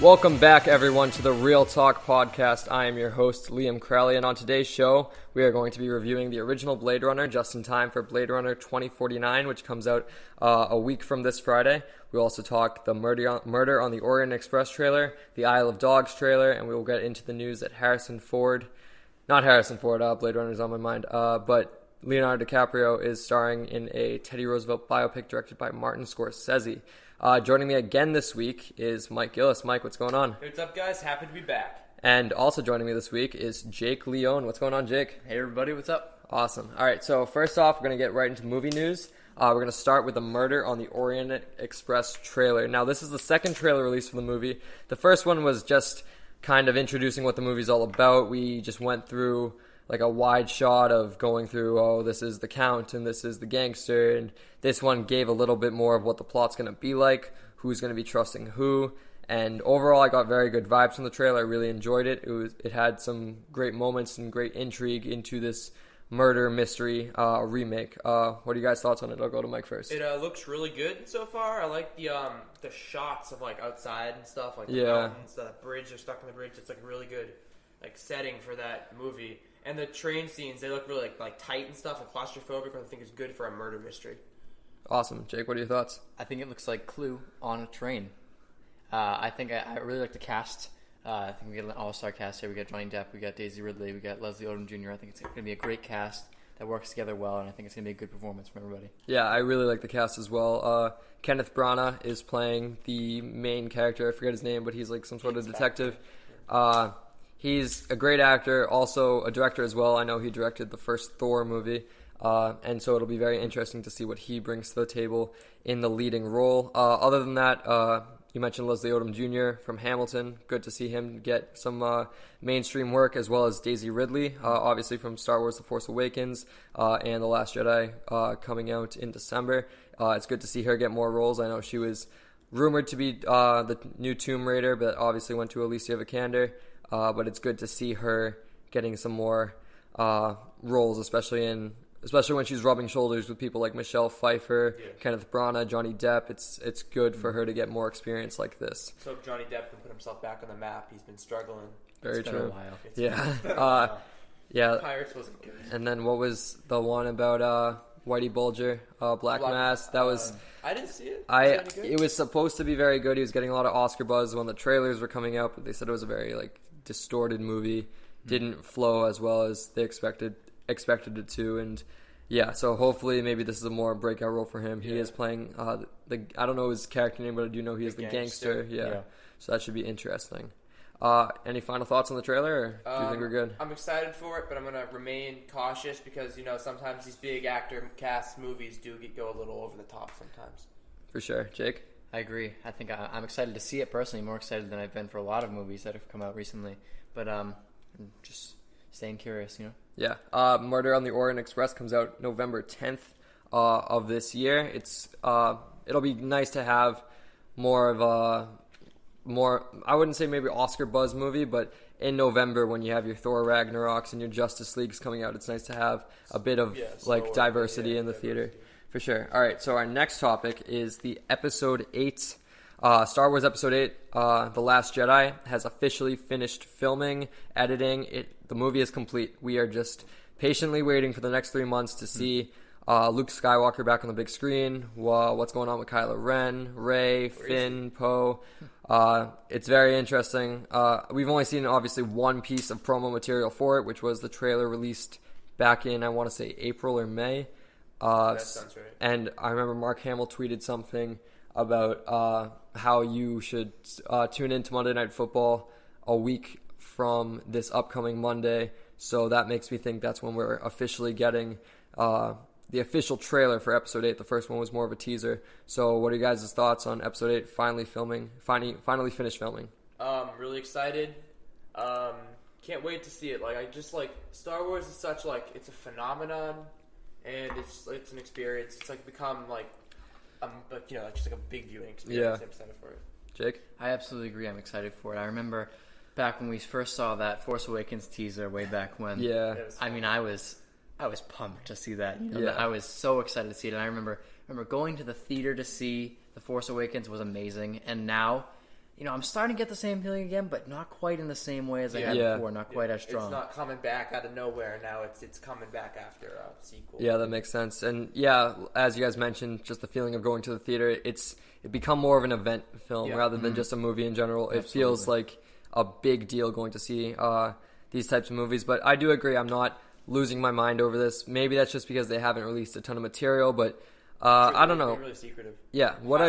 Welcome back, everyone, to the Real Talk podcast. I am your host, Liam Crowley, and on today's show, we are going to be reviewing the original Blade Runner just in time for Blade Runner 2049, which comes out a week from this Friday. We'll also talk the Murder on the Orient Express trailer, the Isle of Dogs trailer, and we will get into the news that Blade Runner's on my mind, but Leonardo DiCaprio is starring in a Teddy Roosevelt biopic directed by Martin Scorsese. Joining me again this week is Mike Gillis. Mike, what's going on? Hey, what's up, guys? Happy to be back. And also joining me this week is Jake Leone. What's going on, Jake? Hey, everybody. What's up? Awesome. All right, so first off, we're going to get right into movie news. We're going to start with the Murder on the Orient Express trailer. Now, this is the second trailer release for the movie. The first one was just kind of introducing what the movie's all about. We just went through like a wide shot of going through, this is the Count and this is the gangster, and this one gave a little bit more of what the plot's going to be like, who's going to be trusting who, and overall I got very good vibes from the trailer. I really enjoyed it. It had some great moments and great intrigue into this murder mystery remake. What are you guys' thoughts on it? I'll go to Mike first. It looks really good so far. I like the shots of like outside and stuff, like the mountains, the bridge, they're stuck on the bridge. It's like a really good like setting for that movie. And the train scenes, they look really like tight and stuff, like claustrophobic, which I think is good for a murder mystery. Awesome. Jake, what are your thoughts? I think it looks like Clue on a train. I think I really like the cast. I think we get an all-star cast here. We got Johnny Depp, we got Daisy Ridley, we got Leslie Odom Jr. I think it's going to be a great cast that works together well, and I think it's going to be a good performance from everybody. Yeah, I really like the cast as well. Kenneth Branagh is playing the main character. I forget his name, but he's like some sort of detective. He's a great actor, also a director as well. I know he directed the first Thor movie, and so it'll be very interesting to see what he brings to the table in the leading role. Other than that, you mentioned Leslie Odom Jr. from Hamilton. Good to see him get some mainstream work, as well as Daisy Ridley, obviously from Star Wars The Force Awakens and The Last Jedi coming out in December. It's good to see her get more roles. I know she was rumored to be the new Tomb Raider, but obviously went to Alicia Vikander. But it's good to see her getting some more roles, especially when she's rubbing shoulders with people like Michelle Pfeiffer, Kenneth Branagh, Johnny Depp. It's good for her to get more experience like this. So if Johnny Depp can put himself back on the map. He's been struggling. Very It's true. been a while. Yeah. Pirates wasn't good. And then what was the one about Whitey Bulger, Black Mass? That was. I didn't see it. It was supposed to be very good. He was getting a lot of Oscar buzz when the trailers were coming out, but they said it was a very distorted movie. Didn't flow as well as they expected it to, and yeah, so hopefully maybe this is a more breakout role for him. He is playing I don't know his character name, but I do know he is the gangster. Yeah, so that should be interesting. Any final thoughts on the trailer, or do you think we're good? I'm excited for it, but I'm going to remain cautious because, sometimes these big actor cast movies do go a little over the top sometimes. For sure. Jake? I agree. I think I'm excited to see it personally, more excited than I've been for a lot of movies that have come out recently. But I'm just staying curious, Yeah. Murder on the Orient Express comes out November 10th of this year. It'll be nice to have more of a I wouldn't say maybe Oscar buzz movie, but in November when you have your Thor Ragnaroks and your Justice Leagues coming out, it's nice to have a bit of diversity in the theater. For sure. All right, so our next topic is the Episode 8. Star Wars Episode 8, The Last Jedi, has officially finished filming, editing. The movie is complete. We are just patiently waiting for the next 3 months to see Luke Skywalker back on the big screen, what's going on with Kylo Ren, Rey, Finn, Poe. It's very interesting. We've only seen, obviously, one piece of promo material for it, which was the trailer released back in, I want to say, April or May. That sounds right. And I remember Mark Hamill tweeted something about how you should tune into Monday Night Football a week from this upcoming Monday. So that makes me think that's when we're officially getting the official trailer for Episode 8. The first one was more of a teaser. So what are you guys' thoughts on Episode 8 finally finished filming? Really excited. Can't wait to see it. Star Wars is such it's a phenomenon. And it's an experience. It's become just a big viewing experience. I'm excited for it. Jake? I absolutely agree. I'm excited for it. I remember back when we first saw that Force Awakens teaser way back when. Yeah. I mean, I was pumped to see that. Yeah. I was so excited to see it. And I remember going to the theater to see The Force Awakens was amazing. And now, I'm starting to get the same feeling again, but not quite in the same way as I had before. Not quite as strong. It's not coming back out of nowhere now. It's coming back after a sequel. Yeah, that makes sense. And yeah, as you guys mentioned, just the feeling of going to the theater, it become more of an event film rather than just a movie in general. It feels like a big deal going to see these types of movies. But I do agree, I'm not losing my mind over this. Maybe that's just because they haven't released a ton of material, but I don't know. Really secretive. Yeah, what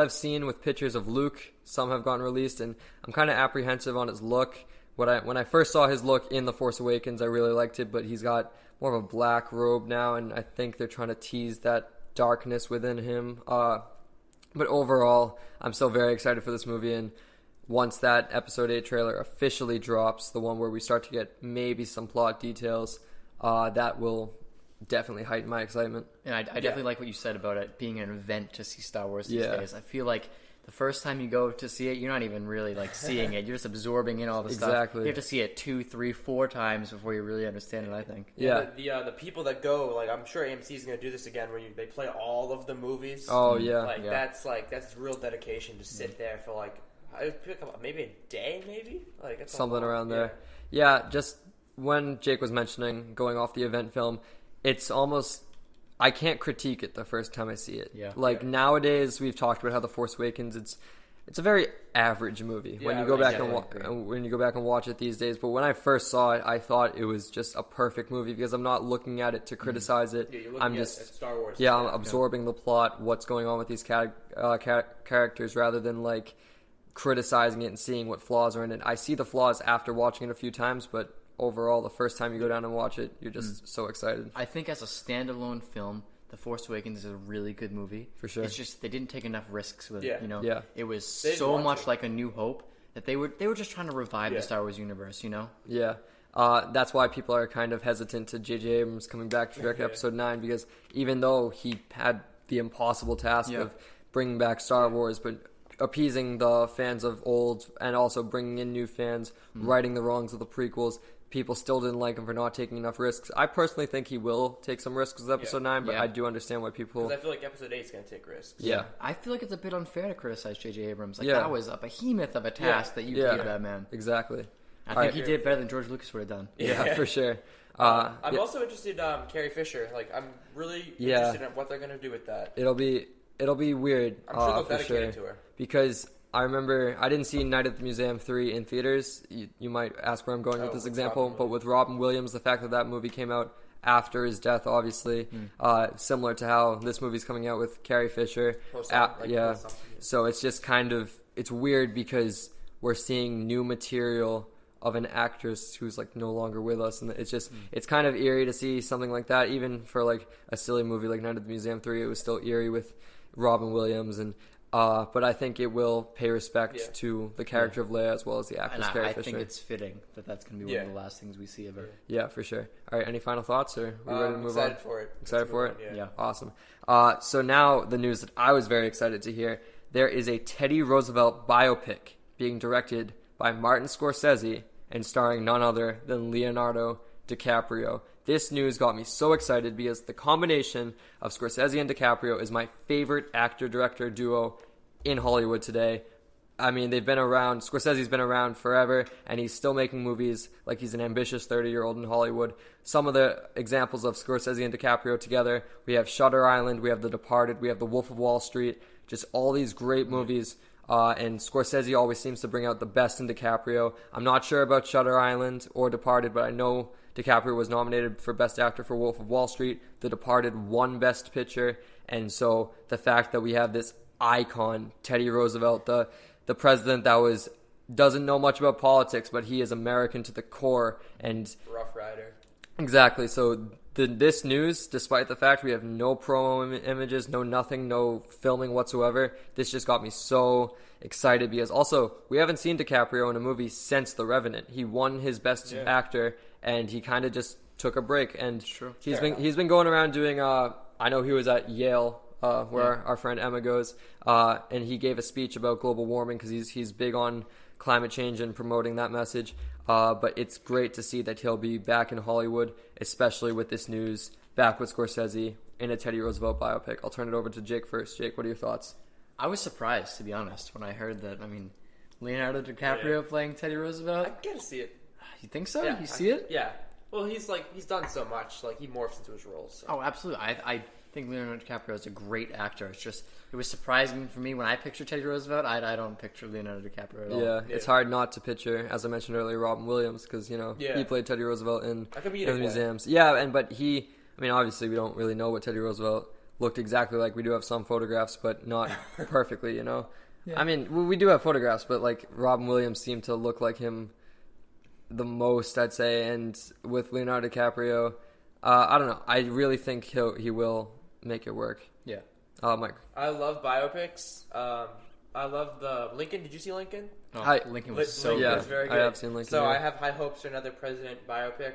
I've seen with pictures of Luke, some have gotten released, and I'm kind of apprehensive on his look. When I first saw his look in The Force Awakens, I really liked it, but he's got more of a black robe now, and I think they're trying to tease that darkness within him. But overall, I'm still very excited for this movie, and once that Episode 8 trailer officially drops, the one where we start to get maybe some plot details, that will definitely heighten my excitement. And I definitely like what you said about it being an event to see Star Wars these days. I feel like the first time you go to see it, you're not even really like seeing it. You're just absorbing in all the stuff. You have to see it 2, 3, 4 times before you really understand it, I think. Yeah. The people that go, like, I'm sure AMC is going to do this again, where they play all of the movies. Oh, yeah. That's real dedication to sit there for, like, I pick up maybe a day, maybe? Like, that's something around there. Yeah, just when Jake was mentioning going off the event film, it's almost, I can't critique it the first time I see it. Yeah. Nowadays, we've talked about how The Force Awakens, it's a very average movie when you go back when you go back and watch it these days. But when I first saw it, I thought it was just a perfect movie because I'm not looking at it to criticize it. Yeah, you're looking I'm at Star Wars. Yeah, I'm absorbing the plot, what's going on with these characters, rather than like criticizing it and seeing what flaws are in it. I see the flaws after watching it a few times, but overall, the first time you go down and watch it, you're just so excited. I think as a standalone film, The Force Awakens is a really good movie. For sure. It's just they didn't take enough risks with it. Yeah. It was so much like A New Hope that they were just trying to revive the Star Wars universe. Yeah. That's why people are kind of hesitant to J.J. Abrams coming back to direct Episode 9, because even though he had the impossible task of bringing back Star Wars, but appeasing the fans of old and also bringing in new fans, righting the wrongs of the prequels, people still didn't like him for not taking enough risks. I personally think he will take some risks with Episode 9, but I do understand why people... Because I feel like Episode 8 is going to take risks. Yeah. I feel like it's a bit unfair to criticize J.J. Abrams. That was a behemoth of a task that you gave that man. Exactly. I think he did better than George Lucas would have done. Yeah, for sure. I'm also interested in Carrie Fisher. I'm really interested in what they're going to do with that. It'll be weird. I'm sure they'll dedicate it to her. Because I remember I didn't see Night at the Museum 3 in theaters. You might ask where I'm going with this example, but with Robin Williams, the fact that movie came out after his death, obviously, similar to how this movie's coming out with Carrie Fisher. So it's just it's weird because we're seeing new material of an actress who's no longer with us, and it's just it's kind of eerie to see something like that. Even for a silly movie like Night at the Museum 3, it was still eerie with Robin Williams, and but I think it will pay respect to the character of Leia as well as the actress Carrie Fisher. I think it's fitting that's going to be one of the last things we see of her. Yeah, for sure. All right, any final thoughts, or are we ready to move on? Excited for it? Yeah. Awesome. So now the news that I was very excited to hear. There is a Teddy Roosevelt biopic being directed by Martin Scorsese and starring none other than Leonardo DiCaprio. This news got me so excited because the combination of Scorsese and DiCaprio is my favorite actor-director duo in Hollywood today. I mean, they've been around. Scorsese's been around forever, and he's still making movies like he's an ambitious 30-year-old in Hollywood. Some of the examples of Scorsese and DiCaprio together, we have Shutter Island, we have The Departed, we have The Wolf of Wall Street, just all these great movies. And Scorsese always seems to bring out the best in DiCaprio. I'm not sure about Shutter Island or Departed, but I know DiCaprio was nominated for Best Actor for Wolf of Wall Street. The Departed won Best Picture. And so the fact that we have this icon, Teddy Roosevelt, the president that doesn't know much about politics, but he is American to the core. And Rough Rider. Exactly. So this news, despite the fact we have no promo images, no nothing, no filming whatsoever, this just got me so excited because also we haven't seen DiCaprio in a movie since The Revenant. He won his Best Actor, and he kind of just took a break. And he's been going around doing. I know he was at Yale, where our friend Emma goes, and he gave a speech about global warming because he's big on climate change and promoting that message. But it's great to see that he'll be back in Hollywood, especially with this news, back with Scorsese in a Teddy Roosevelt biopic. I'll turn it over to Jake first. Jake, what are your thoughts? I was surprised, to be honest, when I heard that. I mean, Leonardo DiCaprio playing Teddy Roosevelt? I gotta see it. You think so? Yeah, You see it? Yeah. Well, he's done so much. Like, he morphs into his roles. So. Oh, absolutely. I think Leonardo DiCaprio is a great actor. It's just, it was surprising for me when I picture Teddy Roosevelt. I don't picture Leonardo DiCaprio at all. Yeah, it's hard not to picture, as I mentioned earlier, Robin Williams, because, he played Teddy Roosevelt in the museums. Yeah, but obviously we don't really know what Teddy Roosevelt looked exactly like. We do have some photographs, but not perfectly, Yeah. I mean, we do have photographs, but, like, Robin Williams seemed to look like him the most, I'd say, and with Leonardo DiCaprio, I don't know. I really think he will make it work. Yeah. Mike. I love biopics. I love the Lincoln. Did you see Lincoln? Oh, Lincoln was so good. Was very good. I have seen Lincoln. So I have high hopes for another president biopic.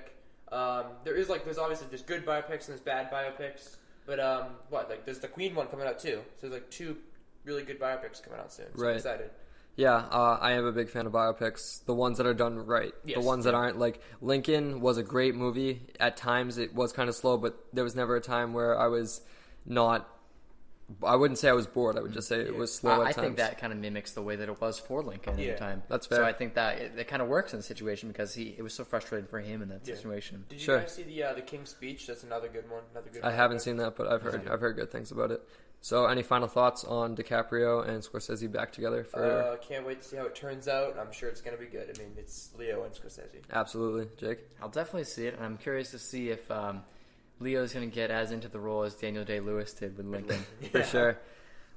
There's obviously there's good biopics and there's bad biopics, but there's the Queen one coming out too. So there's like 2 really good biopics coming out soon. So I'm excited. Yeah, I am a big fan of biopics. The ones that are done right. Yes. The ones that aren't, like, Lincoln was a great movie. At times it was kind of slow, but there was never a time where I was not... I wouldn't say I was bored. I would just say it was slow at times. I think that kind of mimics the way that it was for Lincoln at the time. That's fair. So I think that it kind of works in the situation because it was so frustrating for him in that situation. Did you guys see the King's Speech? That's another good one. I haven't seen that, but I've heard good things about it. So, any final thoughts on DiCaprio and Scorsese back together? Can't wait to see how it turns out. I'm sure it's going to be good. I mean, it's Leo and Scorsese. Absolutely. Jake? I'll definitely see it, and I'm curious to see if Leo's going to get as into the role as Daniel Day-Lewis did with Lincoln. For sure.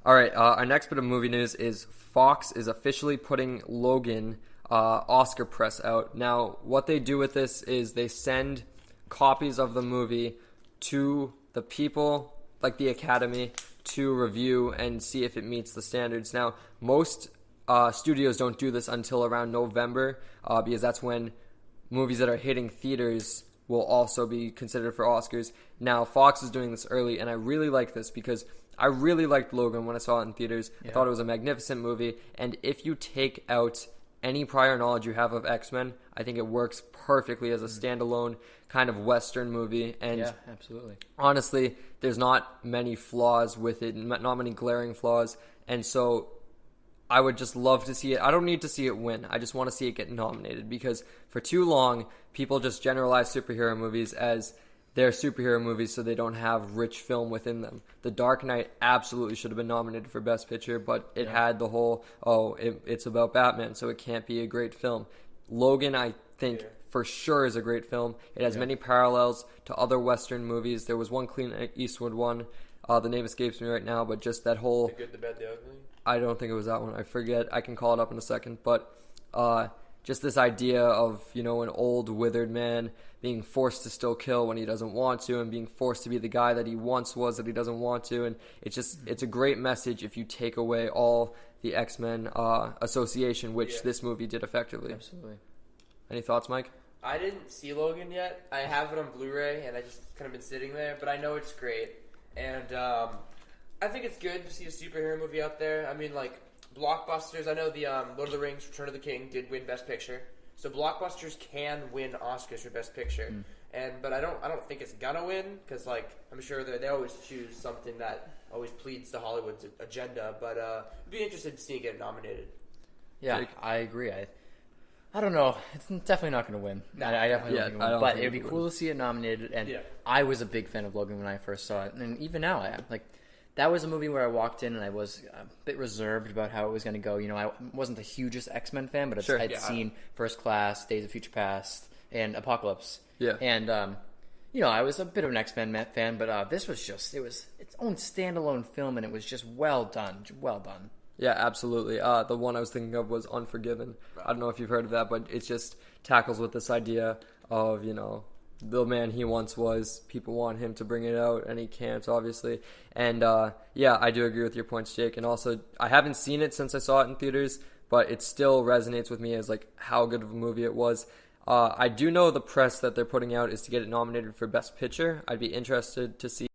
All right, our next bit of movie news is Fox is officially putting Logan Oscar press out. Now, what they do with this is they send copies of the movie to the people, like the Academy, to review and see if it meets the standards. Now, most studios don't do this until around November because that's when movies that are hitting theaters will also be considered for Oscars. Now, Fox is doing this early, and I really like this because I really liked Logan when I saw it in theaters. Yeah. I thought it was a magnificent movie, and if you take out any prior knowledge you have of X-Men, I think it works perfectly as a standalone kind of Western movie. And yeah, absolutely. Honestly, there's not many flaws with it, not many glaring flaws. And so I would just love to see it. I don't need to see it win. I just want to see it get nominated because for too long, people just generalize superhero movies as they're superhero movies so they don't have rich film within them. The Dark Knight absolutely should have been nominated for Best Picture, but it had the whole, it's about Batman, so it can't be a great film. Logan, I think, for sure is a great film. It has many parallels to other Western movies. There was one Clint Eastwood one. The name escapes me right now, but just that whole... The Good, the Bad, the Ugly? I don't think it was that one. I forget. I can call it up in a second. But just this idea of, an old, withered man being forced to still kill when he doesn't want to and being forced to be the guy that he once was that he doesn't want to. And it's a great message if you take away all the X-Men association, which this movie did effectively. Absolutely. Any thoughts, Mike? I didn't see Logan yet. I have it on Blu-ray, and I just kind of been sitting there. But I know it's great. And I think it's good to see a superhero movie out there. I mean, like, blockbusters. I know the Lord of the Rings, Return of the King did win Best Picture. So blockbusters can win Oscars for Best Picture. But I don't think it's gonna win because, like, I'm sure they always choose something that always pleads to Hollywood's agenda. But I'd be interested to see it get nominated. Yeah, Jake? I agree. I don't know. It's definitely not going to win. I definitely don't think it will. But it would be cool to see it nominated. And I was a big fan of Logan when I first saw it. And even now I am. Like, that was a movie where I walked in and I was a bit reserved about how it was going to go. I wasn't the hugest X-Men fan, but I'd seen First Class, Days of Future Past, and Apocalypse. Yeah. And, I was a bit of an X-Men fan, but this was just, it was its own standalone film, and it was just well done. Well done. Yeah, absolutely. The one I was thinking of was Unforgiven. I don't know if you've heard of that, but it just tackles with this idea of, the man he once was. People want him to bring it out, and he can't, obviously. And, I do agree with your points, Jake. And also, I haven't seen it since I saw it in theaters, but it still resonates with me as, like, how good of a movie it was. I do know the press that they're putting out is to get it nominated for Best Picture. I'd be interested to see